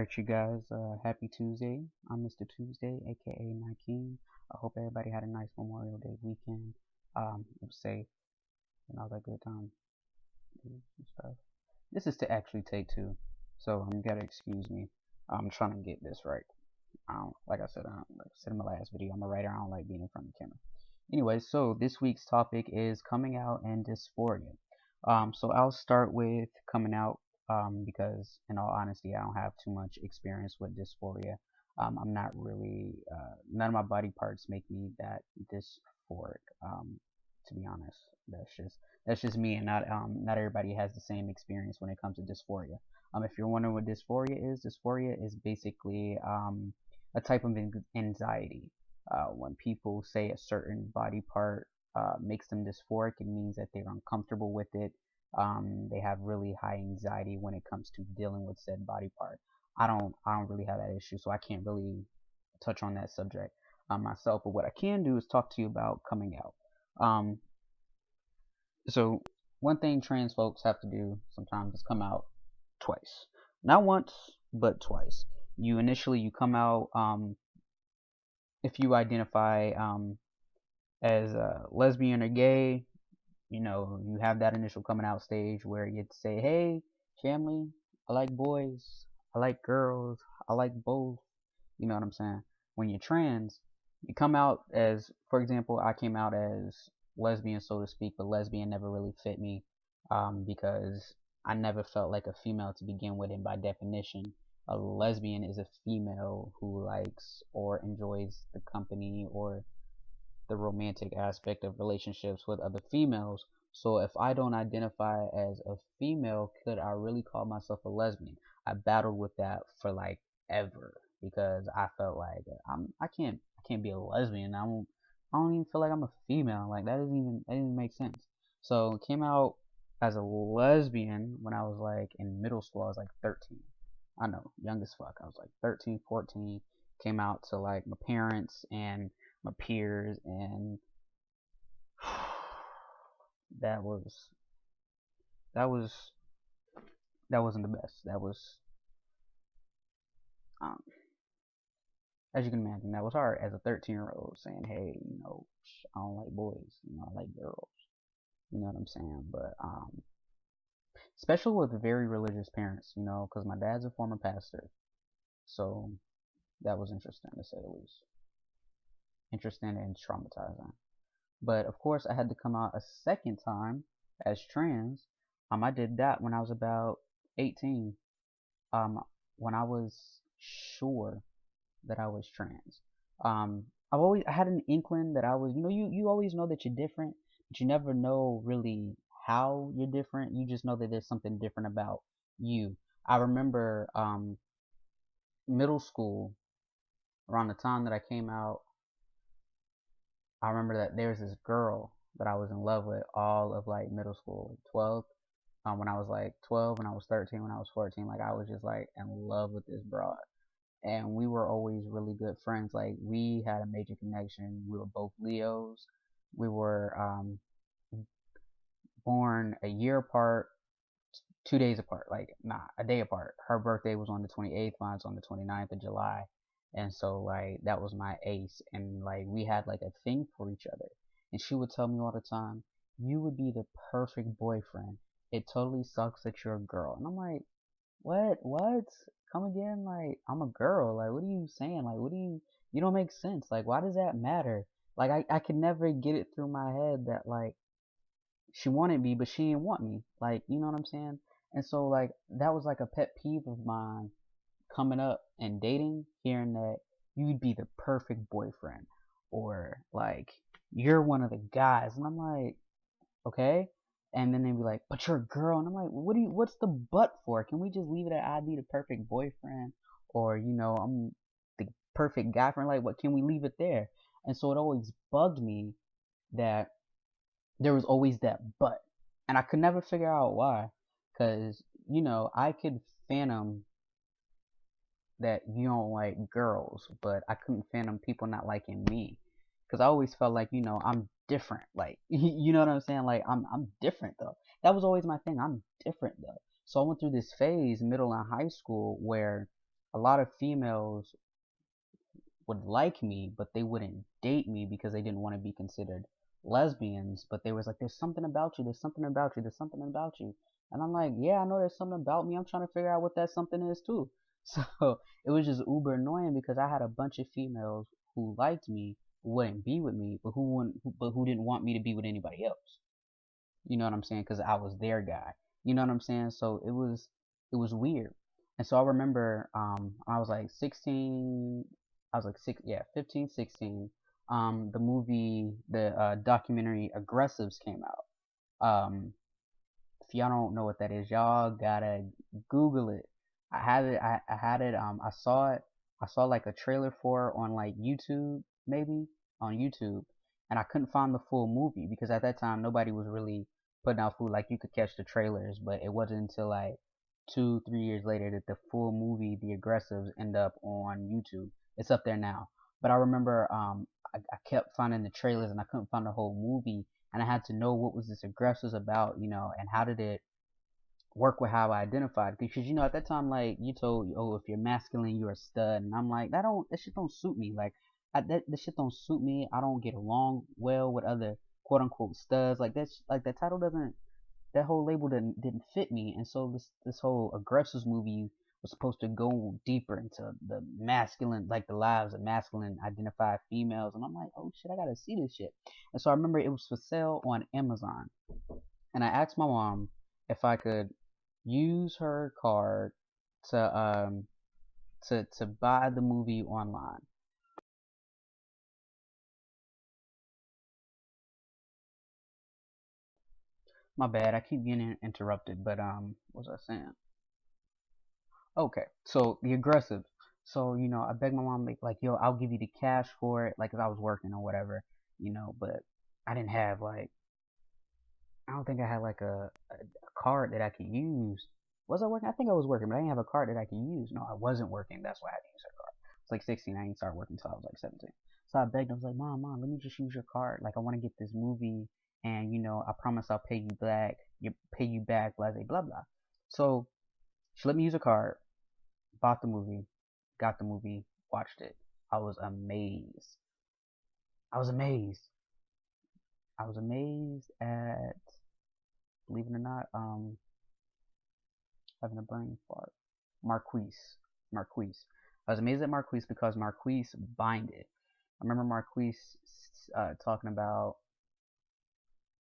Alright, you guys, happy Tuesday. I'm Mr. Tuesday, aka Nike. I hope everybody had a nice Memorial Day weekend. It was safe and all that good and stuff. This is to actually take two, so you gotta excuse me. I'm trying to get this right. Like I said, in my last video, I'm a writer. I don't like being in front of the camera. Anyway, so this week's topic is coming out and dysphoria. So I'll start with coming out because in all honesty, I don't have too much experience with dysphoria. I'm not really, none of my body parts make me that dysphoric. To be honest, that's just me, and not everybody has the same experience when it comes to dysphoria. If you're wondering what dysphoria is basically a type of anxiety. When people say a certain body part makes them dysphoric, it means that they're uncomfortable with it. They have really high anxiety when it comes to dealing with said body part. I don't really have that issue, so I can't really touch on that subject myself. But what I can do is talk to you about coming out. So one thing trans folks have to do sometimes is come out twice, not once, but twice. You come out if you identify as lesbian or gay. You have that initial coming out stage where you say, hey, family, I like boys, I like girls, I like both. You know what I'm saying? When you're trans, you come out as, for example, I came out as lesbian, so to speak, but lesbian never really fit me because I never felt like a female to begin with, and by definition, a lesbian is a female who likes or enjoys the company or the romantic aspect of relationships with other females. So if I don't identify as a female, could I really call myself a lesbian? I battled with that for like ever because I felt like I can't be a lesbian. I don't even feel like I'm a female. Like that didn't even make sense. So came out as a lesbian when I was like in middle school. I was like 13. I know, young as fuck. I was like 13, 14. Came out to like my parents and my peers, and that wasn't the best. That was um, as you can imagine, that was hard as a 13-year-old saying, hey, I don't like boys, I like girls. You know what I'm saying? But especially with very religious parents, because my dad's a former pastor, so that was interesting to say the least. Interesting and traumatizing. But of course, I had to come out a second time as trans. I did that when I was about 18. When I was sure that I was trans. I had an inkling that I was. You always know that you're different, but you never know really how you're different. You just know that there's something different about you. I remember middle school, around the time that I came out. I remember that there was this girl that I was in love with all of like middle school, like 12. When I was like 12, when I was 13, when I was 14, like I was just like in love with this broad. And we were always really good friends. Like we had a major connection. We were both Leos. We were born a year apart, 2 days apart, like a day apart. Her birthday was on the 28th, mine's on the 29th of July. And so like that was my ace, and like we had like a thing for each other. And she would tell me all the time, you would be the perfect boyfriend. It totally sucks that you're a girl. And I'm like, what? Come again? Like, I'm a girl. Like, what are you saying? Like, you don't make sense. Like, why does that matter? Like, I could never get it through my head that like she wanted me, but she didn't want me. Like, you know what I'm saying? And so like that was like a pet peeve of mine coming up and dating, hearing that you'd be the perfect boyfriend, or like you're one of the guys. And I'm like, okay. And then they'd be like, but you're a girl. And I'm like, what's the but for? Can we just leave it at I'd be the perfect boyfriend, or I'm the perfect guy friend? Like, what, can we leave it there? And so it always bugged me that there was always that but, and I could never figure out why. Because I could fathom that you don't like girls, but I couldn't fathom people not liking me, because I always felt like I'm different. Like you know what I'm saying? Like I'm different though. That was always my thing. I'm different though. So I went through this phase, middle and high school, where a lot of females would like me, but they wouldn't date me because they didn't want to be considered lesbians. But they was like, there's something about you, there's something about you, there's something about you. And I'm like, yeah, I know there's something about me. I'm trying to figure out what that something is too. So it was just uber annoying because I had a bunch of females who liked me, who wouldn't be with me, but who wouldn't, but who didn't want me to be with anybody else. You know what I'm saying? Because I was their guy. You know what I'm saying? So it was weird. And so I remember I was like 16. I was like 15, 16. The movie, the documentary Aggressives came out. If y'all don't know what that is, y'all gotta Google it. I had it. I had it. I saw it. I saw like a trailer for it on like YouTube, maybe on YouTube, and I couldn't find the full movie because at that time nobody was really putting out food. Like you could catch the trailers, but it wasn't until like 2, 3 years later that the full movie, The Aggressives, end up on YouTube. It's up there now. But I remember I kept finding the trailers and I couldn't find the whole movie, and I had to know what was this Aggressives about, and how did it work with how I identified. Because at that time, like you told, oh, if you're masculine, you're a stud, and I'm like, that shit don't suit me. Like that shit don't suit me. I don't get along well with other quote unquote studs. Like that's like that title doesn't, that whole label didn't fit me. And so this whole Aggressives movie was supposed to go deeper into the masculine, like the lives of masculine identified females. And I'm like, oh shit, I gotta see this shit. And so I remember it was for sale on Amazon, and I asked my mom if I could use her card to buy the movie online. My bad, I keep getting interrupted, but what was I saying? Okay, so the Aggressive. So I begged my mom like, yo, I'll give you the cash for it, like, 'cause I was working or whatever, but I didn't have like, I don't think I had like a card that I could use. Was I working? I think I was working, but I didn't have a card that I could use. No, I wasn't working. That's why I had to use her card. It's like 16. I didn't start working until I was like 17. So I begged. I was like, Mom, let me just use your card. Like, I want to get this movie, and I promise I'll pay you back. Pay you back. Blah blah blah. So she let me use her card. Bought the movie. Got the movie. Watched it. I was amazed. I was amazed. I was amazed at, believe it or not, having a brain fart. Marquise. Marquise. I was amazed at Marquise because Marquise binded. I remember Marquise talking about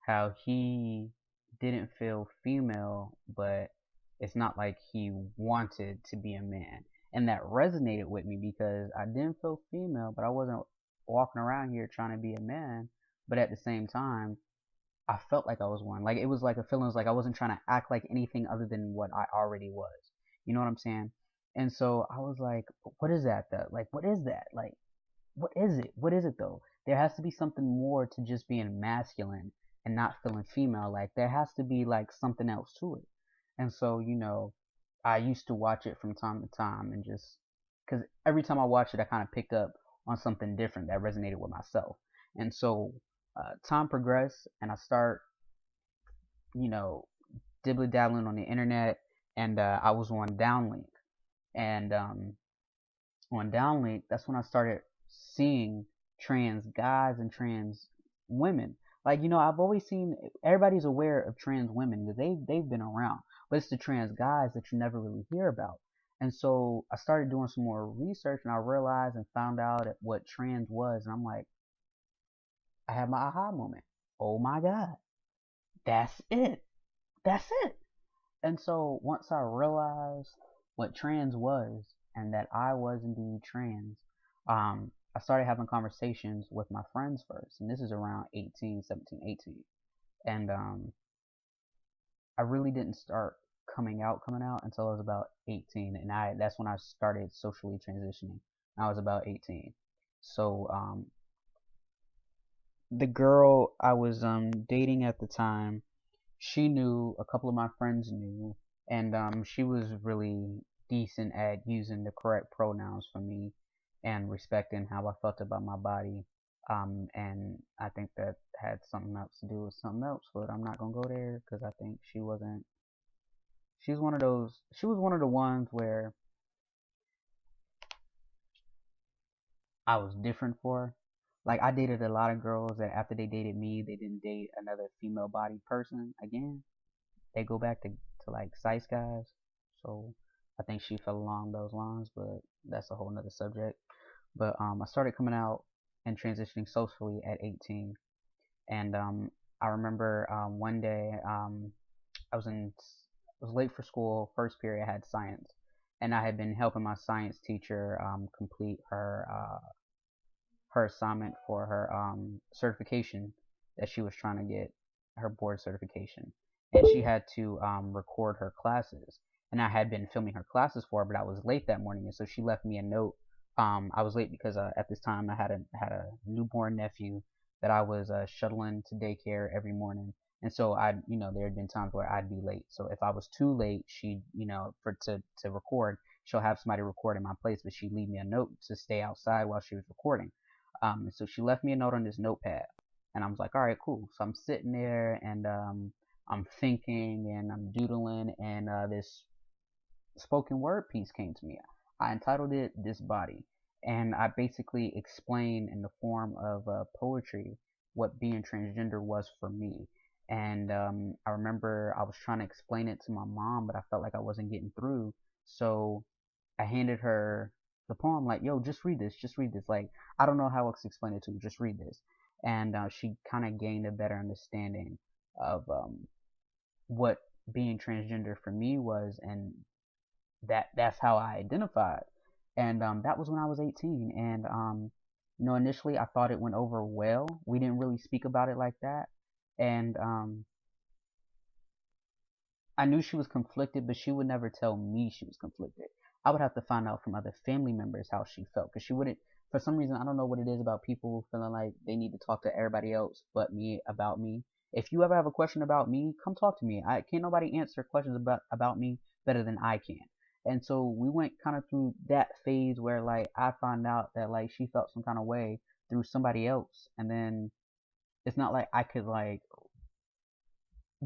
how he didn't feel female, but it's not like he wanted to be a man. And that resonated with me because I didn't feel female, but I wasn't walking around here trying to be a man. But at the same time, I felt like I was one. Like it was like a feeling, was like I wasn't trying to act like anything other than what I already was. You know what I'm saying? And so I was like, what is that though? Like, what is that? Like, what is it? What is it though? There has to be something more to just being masculine and not feeling female. Like, there has to be like something else to it. And so, I used to watch it from time to time and just, because every time I watched it, I kind of picked up on something different that resonated with myself. And so time progressed, and I start, you know, dibbly dabbling on the internet, and I was on Downlink, and on Downlink, that's when I started seeing trans guys and trans women. Like, I've always seen, everybody's aware of trans women because they've been around, but it's the trans guys that you never really hear about. And so I started doing some more research, and I realized and found out what trans was, and I'm like, I had my aha moment. Oh my God, that's it. That's it. And so once I realized what trans was and that I was indeed trans, I started having conversations with my friends first. And this is around 18, 17, 18. And I really didn't start coming out until I was about 18. And that's when I started socially transitioning. I was about 18. So the girl I was dating at the time, she knew, a couple of my friends knew, and she was really decent at using the correct pronouns for me and respecting how I felt about my body. And I think that had something else to do with something else, but I'm not gonna go there because I think she wasn't. She was one of those. She was one of the ones where I was different for. Like I dated a lot of girls that after they dated me, they didn't date another female bodied person again. They go back to like size guys. So I think she fell along those lines, but that's a whole nother subject. But I started coming out and transitioning socially at 18, and I remember one day I was in I was late for school. First period I had science, and I had been helping my science teacher complete her assignment for her certification that she was trying to get, her board certification, and she had to record her classes. And I had been filming her classes for her, but I was late that morning, and so she left me a note. I was late because at this time I had a newborn nephew that I was shuttling to daycare every morning, and so there had been times where I'd be late. So if I was too late, she, for to record, she'll have somebody record in my place, but she'd leave me a note to stay outside while she was recording. So she left me a note on this notepad, and I was like, all right, cool. So I'm sitting there and I'm thinking and I'm doodling, and this spoken word piece came to me. I entitled it "This Body," and I basically explained in the form of poetry what being transgender was for me. And I remember I was trying to explain it to my mom, but I felt like I wasn't getting through. So I handed her the poem, like, yo, just read this, just read this. Like, I don't know how else to explain it to you, just read this. And she kind of gained a better understanding of what being transgender for me was, and that's how I identified. And that was when I was 18. And initially I thought it went over well. We didn't really speak about it like that. And I knew she was conflicted, but she would never tell me she was conflicted. I would have to find out from other family members how she felt, because she wouldn't. For some reason, I don't know what it is about people feeling like they need to talk to everybody else but me about me. If you ever have a question about me, come talk to me. I can't nobody answer questions about me better than I can. And so we went kind of through that phase where like I found out that like she felt some kind of way through somebody else, and then it's not like I could like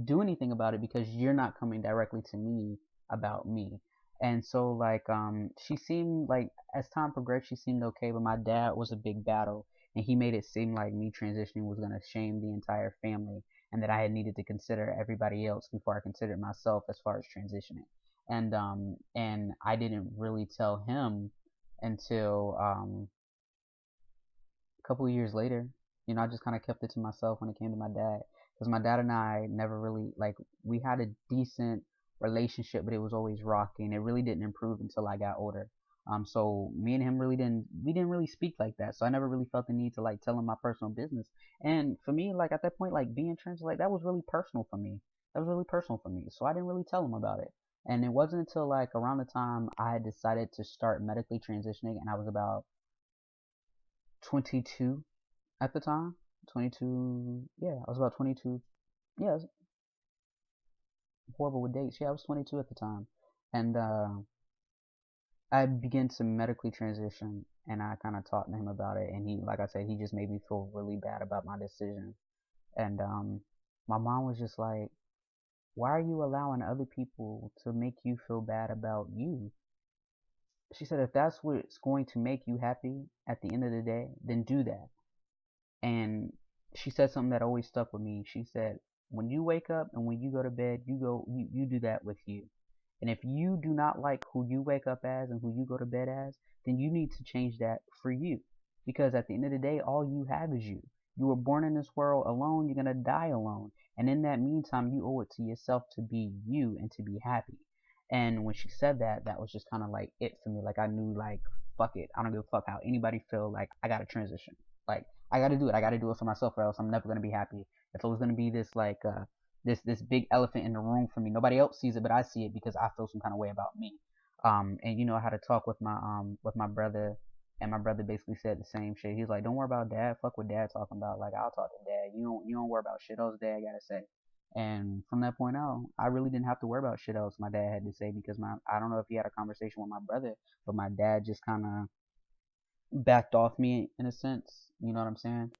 do anything about it because you're not coming directly to me about me. And so like she seemed like, as time progressed, she seemed okay, but my dad was a big battle, and he made it seem like me transitioning was going to shame the entire family, and that I had needed to consider everybody else before I considered myself as far as transitioning. And I didn't really tell him until a couple of years later. I just kind of kept it to myself when it came to my dad, because my dad and I never really, like, we had a decent relationship, but it was always rocky, and it really didn't improve until I got older. So me and him we didn't really speak like that. So I never really felt the need to like tell him my personal business. And for me, like at that point, like being trans, like that was really personal for me. That was really personal for me. So I didn't really tell him about it. And it wasn't until like around the time I had decided to start medically transitioning, and I was about 22 at the time. 22, yeah, I was about 22. Yeah, I was horrible with dates. Yeah, I was 22 at the time. And I began to medically transition, and I kind of talked to him about it. And he, like I said, he just made me feel really bad about my decision. And my mom was just like, why are you allowing other people to make you feel bad about you? She said, if that's what's going to make you happy at the end of the day, then do that. And she said something that always stuck with me. She said, when you wake up and when you go to bed, you do that with you. And if you do not like who you wake up as and who you go to bed as, then you need to change that for you. Because at the end of the day, all you have is you. You were born in this world alone, you're going to die alone. And in that meantime, you owe it to yourself to be you and to be happy. And when she said that, that was just kind of like it for me. Like I knew, like, fuck it. I don't give a fuck how anybody feel. Like I got to transition. Like I got to do it. I got to do it for myself, or else I'm never going to be happy. If it was going to be this like this big elephant in the room for me, nobody else sees it, but I see it because I feel some kind of way about me. And I had to talk with my brother, and my brother basically said the same shit. He's like, don't worry about dad. Fuck what dad talking about. Like I'll talk to dad. You don't worry about shit else dad gotta say. And from that point on, I really didn't have to worry about shit else my dad had to say, because I don't know if he had a conversation with my brother, but my dad just kind of backed off me in a sense. You know what I'm saying?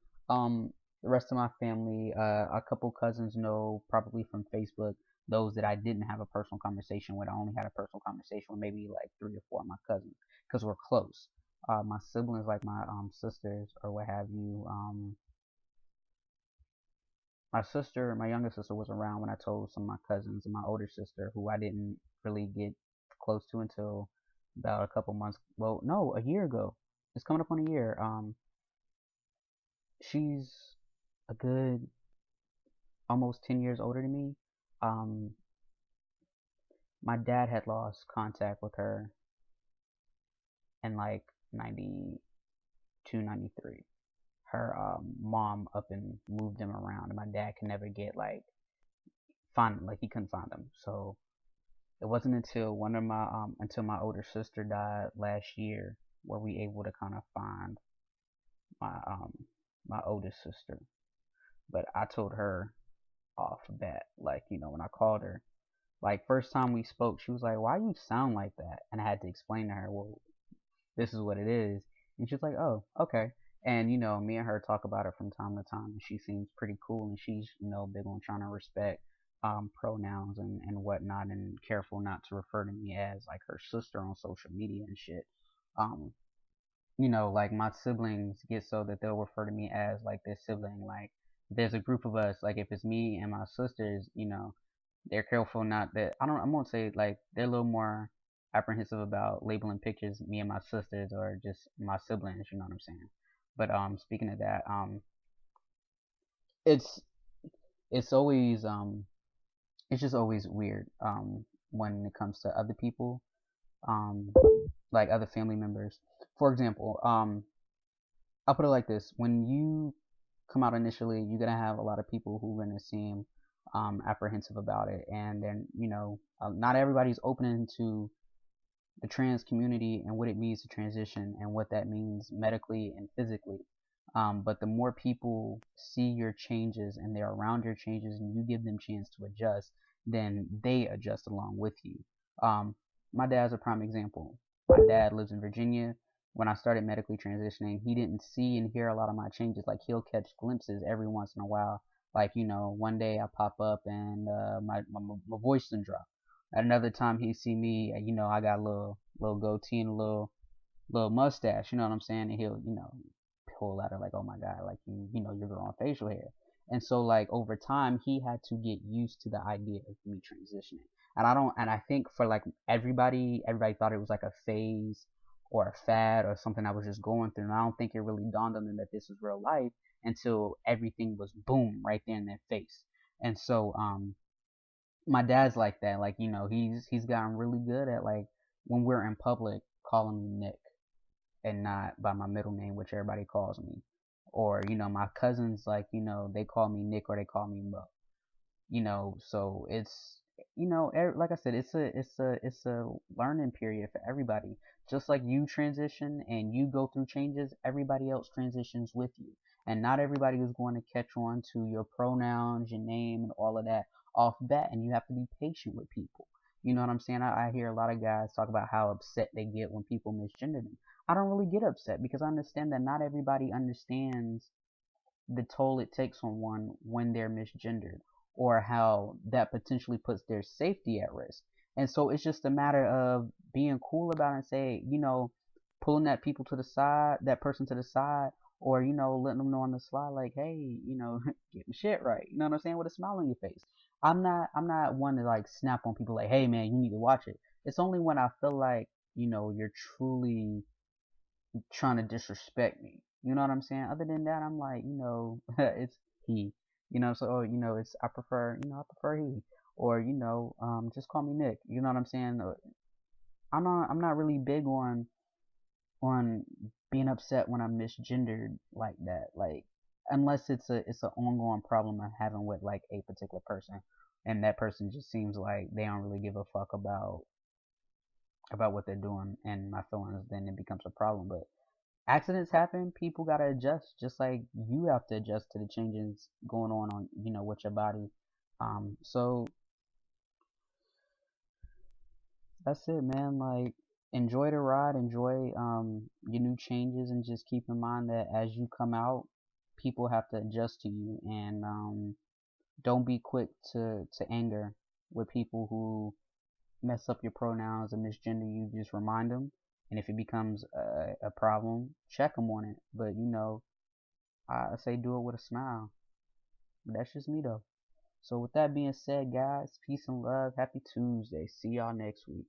The rest of my family, a couple cousins know probably from Facebook. Those that I didn't have a personal conversation with, I only had a personal conversation with maybe like 3 or 4 of my cousins because we're close. my siblings, like my sisters or what have you, my younger sister was around when I told some of my cousins, and my older sister, who I didn't really get close to until about a couple months, well, no, a year ago. It's coming up on a year. She's a good almost 10 years older than me. Um, my dad had lost contact with her in like 92, 93. Her mom up and moved them around, and my dad could never get find them, like he couldn't find them. So it wasn't until one of my until my older sister died last year were we able to kind of find my my oldest sister. But I told her off the bat, like, when I called her, like, first time we spoke, she was like, "Why you sound like that?" And I had to explain to her, well, this is what it is. And she was like, "Oh, okay." And me and her talk about it from time to time, and she seems pretty cool, and she's big on trying to respect pronouns and whatnot, and careful not to refer to me as like her sister on social media and shit. Um, like my siblings get so that they'll refer to me as like their sibling. Like there's a group of us, like if it's me and my sisters, they're careful not that I won't say like they're a little more apprehensive about labeling pictures me and my sisters or just my siblings, you know what I'm saying? But speaking of that, it's it's always it's just always weird when it comes to other people, um like other family members. For example, I'll put it like this: when you come out initially, you're gonna have a lot of people who are gonna seem apprehensive about it, and then not everybody's open to the trans community and what it means to transition and what that means medically and physically. But the more people see your changes and they're around your changes and you give them chance to adjust, then they adjust along with you. Um, my dad's a prime example. My dad lives in Virginia. When I started medically transitioning, he didn't see and hear a lot of my changes. Like he'll catch glimpses every once in a while. Like one day I pop up and my voice didn't drop. At another time he see me, I got a little goatee and a little mustache, you know what I'm saying? And he'll, pull out of like, oh my god, like you're growing facial hair. And so like over time he had to get used to the idea of me transitioning. And I think for like everybody thought it was like a phase or a fad or something I was just going through. And I don't think it really dawned on them that this was real life until everything was boom right there in their face. And so my dad's like that. Like, he's gotten really good at like when we're in public calling me Nick and not by my middle name, which everybody calls me. Or, my cousins, like, they call me Nick or they call me Mo. So it's, like I said, it's a learning period for everybody. Just like you transition and you go through changes, everybody else transitions with you. And not everybody is going to catch on to your pronouns, your name, and all of that off bat. And you have to be patient with people. You know what I'm saying? I hear a lot of guys talk about how upset they get when people misgender them. I don't really get upset because I understand that not everybody understands the toll it takes on one when they're misgendered, or how that potentially puts their safety at risk. And so it's just a matter of being cool about it and say, pulling that person to the side, or, letting them know on the slide, like, hey, get my shit right. You know what I'm saying? With a smile on your face. I'm not one to like snap on people like, hey man, you need to watch it. It's only when I feel like, you're truly trying to disrespect me. You know what I'm saying? Other than that, I'm like, it's he. So it's I prefer he. Or, just call me Nick. You know what I'm saying? I'm not really big on being upset when I'm misgendered like that. Like unless it's an ongoing problem I'm having with like a particular person, and that person just seems like they don't really give a fuck about what they're doing and my feelings, then it becomes a problem. But accidents happen, people gotta adjust, just like you have to adjust to the changes going on with your body. So that's it, man. Like enjoy the ride, enjoy your new changes, and just keep in mind that as you come out, people have to adjust to you. And don't be quick to anger with people who mess up your pronouns and misgender you. Just remind them And if it becomes a problem, check them on it. But I say do it with a smile. But that's just me though. So with that being said, guys, peace and love. Happy Tuesday. See y'all next week.